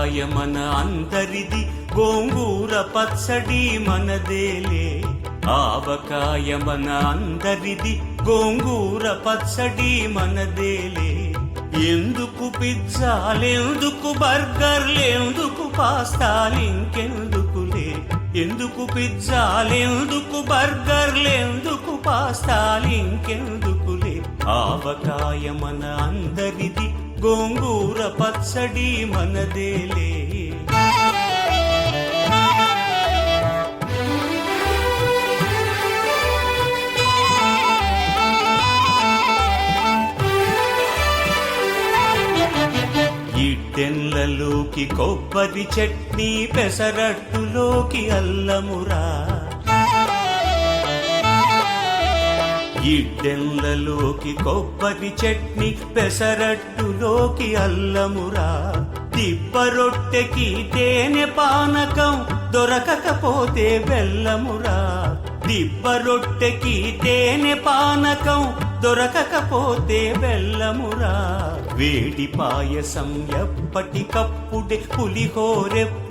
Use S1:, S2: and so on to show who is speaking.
S1: ఆవకాయ మన అందరిది, గోంగూర పచ్చడి మనదేలే. ఆవకాయ మన అందరిది, గోంగూర పచ్చడి మనదేలే. ఎందుకు పిజ్జాలెందుకు బర్గర్లెందుకు పాస్తాలింకెందుకులే. ఎందుకు పిజ్జాలెందుకు బర్గర్లెందుకు పాస్తాలింకెందుకులే. ఆవకాయ మన అందరిది, గోంగూర పచ్చడి మనదేలే. ఇడ్డెన్లలోకి కొబ్బరి చట్నీ, పెసరట్టులోకి అల్లమురా. ఇడ్డెన్లలోకి కొబ్బరి చట్నీ, పెసరట్టులోకి అల్లమురా. దిబ్బ రొట్టెకి తేనె పానకం, దొరకకపోతే బెల్లమురా. దిబ్బ రొట్టెకి తేనె పానకం, దొరకకపోతే బెల్లమురా. వేడి పాయసం ఎప్పటికప్పుడే, పులిహోరెప్పటికప్పుడే